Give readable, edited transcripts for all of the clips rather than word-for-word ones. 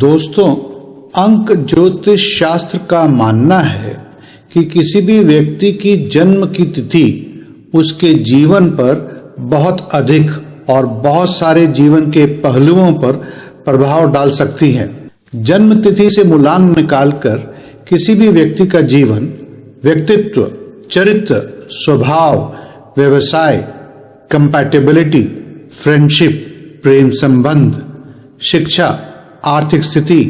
दोस्तों, अंक ज्योतिष शास्त्र का मानना है कि किसी भी व्यक्ति की जन्म की तिथि उसके जीवन पर बहुत अधिक और बहुत सारे जीवन के पहलुओं पर प्रभाव डाल सकती है। जन्म तिथि से मूलांक निकालकर किसी भी व्यक्ति का जीवन, व्यक्तित्व, चरित्र, स्वभाव, व्यवसाय, कंपैटिबिलिटी, फ्रेंडशिप, प्रेम संबंध, शिक्षा, आर्थिक स्थिति,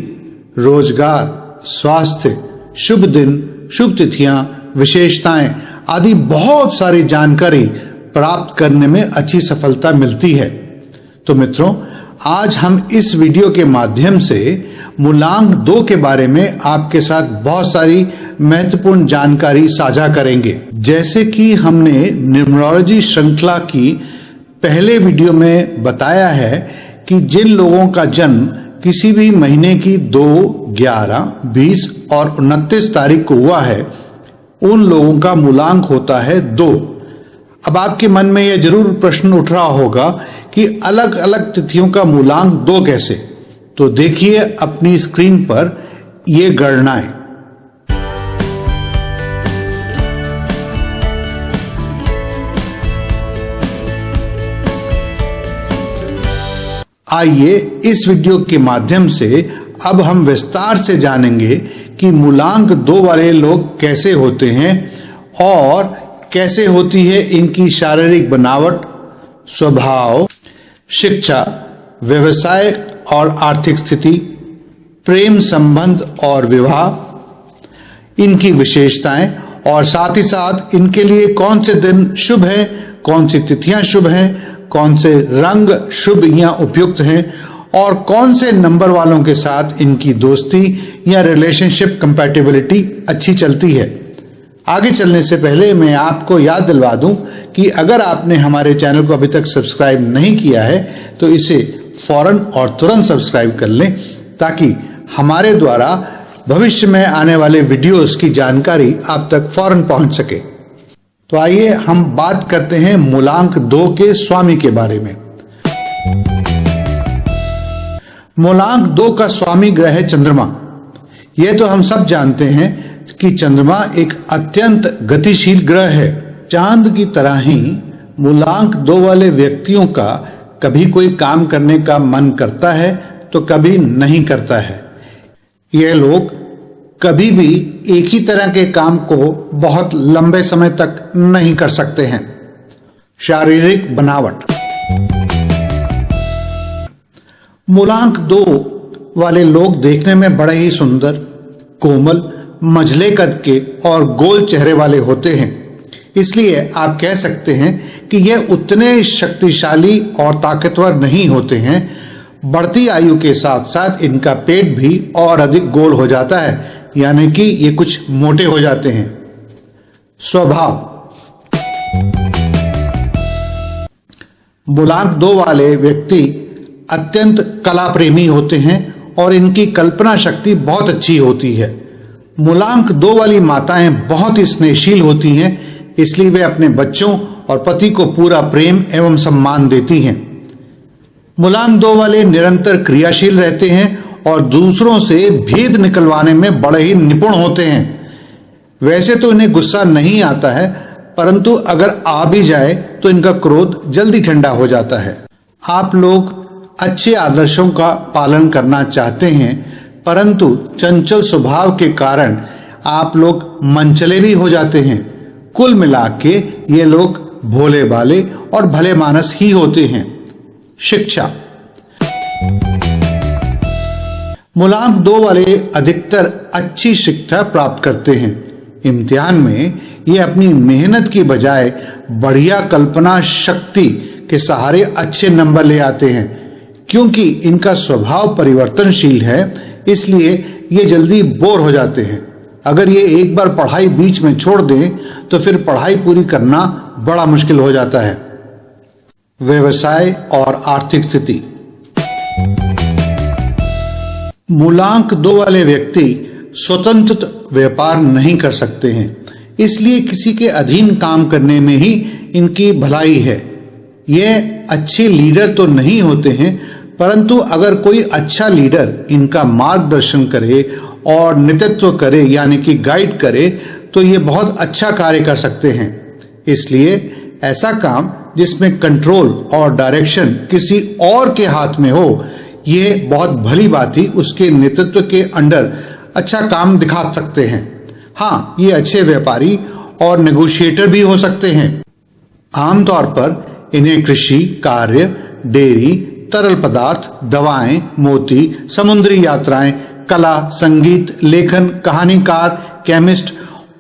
रोजगार, स्वास्थ्य, शुभ दिन, शुभ तिथियां, विशेषताएं आदि बहुत सारी जानकारी प्राप्त करने में अच्छी सफलता मिलती है। तो मित्रों, आज हम इस वीडियो के माध्यम से मूलांक 2 के बारे में आपके साथ बहुत सारी महत्वपूर्ण जानकारी साझा करेंगे। जैसे कि हमने न्यूमरोलॉजी श्रृंखला की पहले वीडियो में बताया है कि जिन लोगों का जन्म किसी भी महीने की 2, 11, 20 और 29 तारीख को हुआ है, उन लोगों का मूलांक होता है 2। अब आपके मन में यह जरूर प्रश्न उठ रहा होगा कि अलग अलग तिथियों का मूलांक 2 कैसे? तो देखिए अपनी स्क्रीन पर ये गणनाएं। आइए इस वीडियो के माध्यम से अब हम विस्तार से जानेंगे कि मूलांक 2 वाले लोग कैसे होते हैं और कैसे होती है इनकी शारीरिक बनावट, स्वभाव, शिक्षा, व्यवसाय और आर्थिक स्थिति, प्रेम संबंध और विवाह, इनकी विशेषताएं और साथ ही साथ इनके लिए कौन से दिन शुभ हैं, कौन सी तिथियां शुभ हैं, कौन से रंग शुभ या उपयुक्त हैं और कौन से नंबर वालों के साथ इनकी दोस्ती या रिलेशनशिप कंपैटिबिलिटी अच्छी चलती है। आगे चलने से पहले मैं आपको याद दिलवा दूं कि अगर आपने हमारे चैनल को अभी तक सब्सक्राइब नहीं किया है तो इसे फौरन और तुरंत सब्सक्राइब कर लें ताकि हमारे द्वारा भविष्य में आने वाले वीडियोस की जानकारी आप तक फौरन पहुंच सके। तो आइए हम बात करते हैं मूलांक 2 के स्वामी के बारे में। मूलांक 2 का स्वामी ग्रह है चंद्रमा। यह तो हम सब जानते हैं कि चंद्रमा एक अत्यंत गतिशील ग्रह है। चांद की तरह ही मूलांक 2 वाले व्यक्तियों का कभी कोई काम करने का मन करता है तो कभी नहीं करता है। यह लोग कभी भी एक ही तरह के काम को बहुत लंबे समय तक नहीं कर सकते हैं। शारीरिक बनावट। मूलांक 2 वाले लोग देखने में बड़े ही सुंदर, कोमल, मझले कद के और गोल चेहरे वाले होते हैं। इसलिए आप कह सकते हैं कि यह उतने शक्तिशाली और ताकतवर नहीं होते हैं। बढ़ती आयु के साथ साथ इनका पेट भी और अधिक गोल हो जाता है, यानी कि ये कुछ मोटे हो जाते हैं। स्वभाव। मूलांक 2 वाले व्यक्ति अत्यंत कला प्रेमी होते हैं और इनकी कल्पना शक्ति बहुत अच्छी होती है। मूलांक 2 वाली माताएं बहुत ही स्नेहशील होती हैं, इसलिए वे अपने बच्चों और पति को पूरा प्रेम एवं सम्मान देती हैं। मूलांक 2 वाले निरंतर क्रियाशील रहते हैं और दूसरों से भेद निकलवाने में बड़े ही निपुण होते हैं। वैसे तो इन्हें गुस्सा नहीं आता है, परंतु अगर आ भी जाए तो इनका क्रोध जल्दी ठंडा हो जाता है। आप लोग अच्छे आदर्शों का पालन करना चाहते हैं, परंतु चंचल स्वभाव के कारण आप लोग मनचले भी हो जाते हैं। कुल मिला के ये लोग भोले भाले और भले मानस ही होते हैं। शिक्षा। मूलांक 2 वाले अधिकतर अच्छी शिक्षा प्राप्त करते हैं। इम्तिहान में ये अपनी मेहनत की बजाय बढ़िया कल्पना शक्ति के सहारे अच्छे नंबर ले आते हैं। क्योंकि इनका स्वभाव परिवर्तनशील है, इसलिए ये जल्दी बोर हो जाते हैं। अगर ये एक बार पढ़ाई बीच में छोड़ दें तो फिर पढ़ाई पूरी करना बड़ा मुश्किल हो जाता है। व्यवसाय और आर्थिक स्थिति। मूलांक 2 वाले व्यक्ति स्वतंत्र व्यापार नहीं कर सकते हैं, इसलिए किसी के अधीन काम करने में ही इनकी भलाई है। ये अच्छे लीडर तो नहीं होते हैं, परंतु अगर कोई अच्छा लीडर इनका मार्गदर्शन करे और नेतृत्व करे यानी कि गाइड करे तो ये बहुत अच्छा कार्य कर सकते हैं। इसलिए ऐसा काम जिसमें कंट्रोल और डायरेक्शन किसी और के हाथ में हो, ये बहुत भली बात ही उसके नेतृत्व के अंडर अच्छा काम दिखा सकते हैं। हाँ, ये अच्छे व्यापारी और नेगोशिएटर भी हो सकते हैं। आमतौर पर इन्हें कृषि कार्य, डेयरी, तरल पदार्थ, दवाएं, मोती, समुद्री यात्राएं, कला, संगीत, लेखन, कहानीकार, केमिस्ट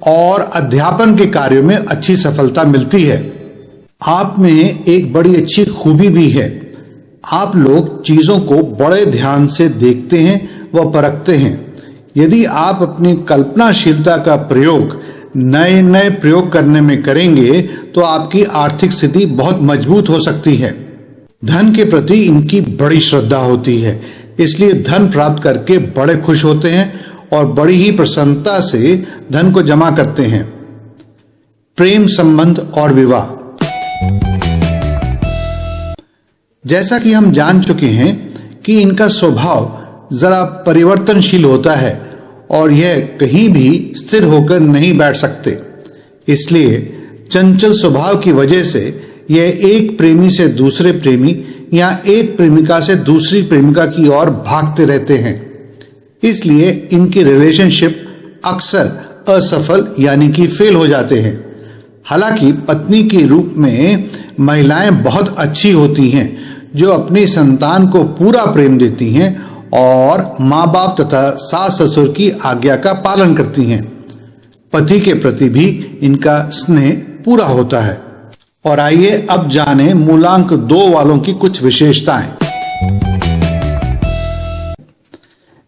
और अध्यापन के कार्यों में अच्छी सफलता मिलती है। आप में एक बड़ी अच्छी खूबी भी है, आप लोग चीजों को बड़े ध्यान से देखते हैं व परखते हैं। यदि आप अपनी कल्पनाशीलता का प्रयोग नए नए प्रयोग करने में करेंगे तो आपकी आर्थिक स्थिति बहुत मजबूत हो सकती है। धन के प्रति इनकी बड़ी श्रद्धा होती है, इसलिए धन प्राप्त करके बड़े खुश होते हैं और बड़ी ही प्रसन्नता से धन को जमा करते हैं। प्रेम संबंध और विवाह। जैसा कि हम जान चुके हैं कि इनका स्वभाव जरा परिवर्तनशील होता है और यह कहीं भी स्थिर होकर नहीं बैठ सकते। इसलिए चंचल स्वभाव की वजह से यह एक प्रेमी से दूसरे प्रेमी या एक प्रेमिका से दूसरी प्रेमिका की ओर भागते रहते हैं। इसलिए इनकी रिलेशनशिप अक्सर असफल यानी कि फेल हो जाते हैं। हालांकि पत्नी के रूप में महिलाएं बहुत अच्छी होती हैं जो अपनी संतान को पूरा प्रेम देती हैं और माँ बाप तथा सास ससुर की आज्ञा का पालन करती हैं। पति के प्रति भी इनका स्नेह पूरा होता है। और आइए अब जानें मूलांक 2 वालों की कुछ विशेषताएं।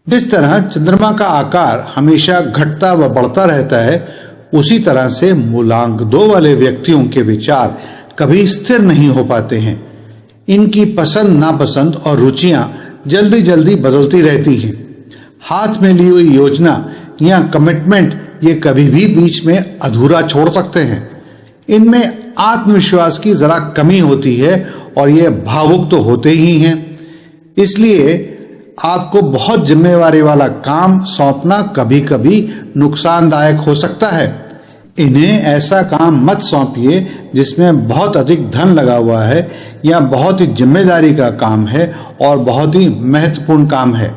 जिस तरह चंद्रमा का आकार हमेशा घटता व बढ़ता रहता है, उसी तरह से मूलांक 2 वाले व्यक्तियों के विचार कभी स्थिर नहीं हो पाते हैं। इनकी पसंद नापसंद और रुचियां जल्दी जल्दी बदलती रहती हैं। हाथ में ली हुई योजना या कमिटमेंट ये कभी भी बीच में अधूरा छोड़ सकते हैं। इनमें आत्मविश्वास की जरा कमी होती है और ये भावुक तो होते ही हैं। इसलिए आपको बहुत जिम्मेवारी वाला काम सौंपना कभी कभी नुकसानदायक हो सकता है। इन्हें ऐसा काम मत सौंपिए जिसमें बहुत अधिक धन लगा हुआ है या बहुत ही जिम्मेदारी का काम है और बहुत ही महत्वपूर्ण काम है।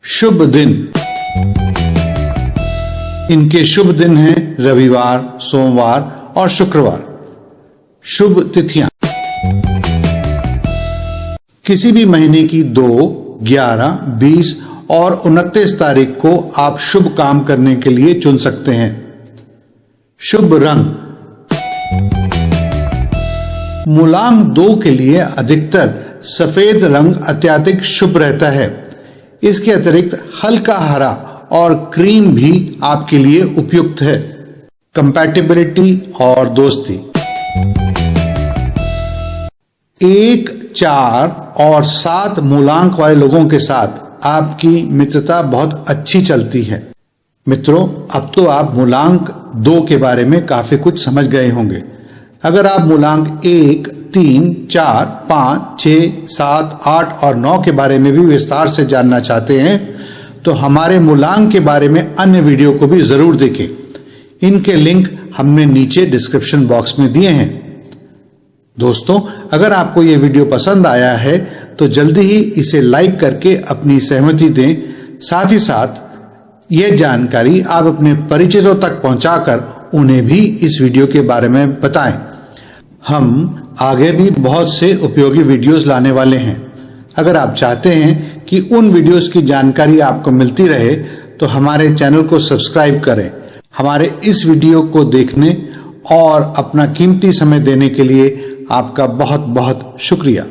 शुभ दिन। इनके शुभ दिन हैं रविवार, सोमवार और शुक्रवार। शुभ तिथियां। किसी भी महीने की 2, 11, 20 और 29 तारीख को आप शुभ काम करने के लिए चुन सकते हैं। शुभ रंग। मूलांक 2 के लिए अधिकतर सफेद रंग अत्यधिक शुभ रहता है। इसके अतिरिक्त हल्का हरा और क्रीम भी आपके लिए उपयुक्त है। कंपैटिबिलिटी और दोस्ती। 1, 4 और 7 मूलांक वाले लोगों के साथ आपकी मित्रता बहुत अच्छी चलती है। मित्रों, अब तो आप मूलांक 2 के बारे में काफी कुछ समझ गए होंगे। अगर आप मूलांक 1, 3, 4, 5, 6, 7, 8 और 9 के बारे में भी विस्तार से जानना चाहते हैं तो हमारे मूलांक के बारे में अन्य वीडियो को भी जरूर देखें। इनके लिंक हमने नीचे डिस्क्रिप्शन बॉक्स में दिए हैं। दोस्तों, अगर आपको ये वीडियो पसंद आया है तो जल्दी ही इसे लाइक करके अपनी सहमति दें। साथ ही साथ यह जानकारी आप अपने परिचितों तक पहुंचाकर उन्हें भी इस वीडियो के बारे में बताएं। हम आगे भी बहुत से उपयोगी वीडियोस लाने वाले हैं। अगर आप चाहते हैं कि उन वीडियोस की जानकारी आपको मिलती रहे तो हमारे चैनल को सब्सक्राइब करें। हमारे इस वीडियो को देखने और अपना कीमती समय देने के लिए आपका बहुत बहुत शुक्रिया।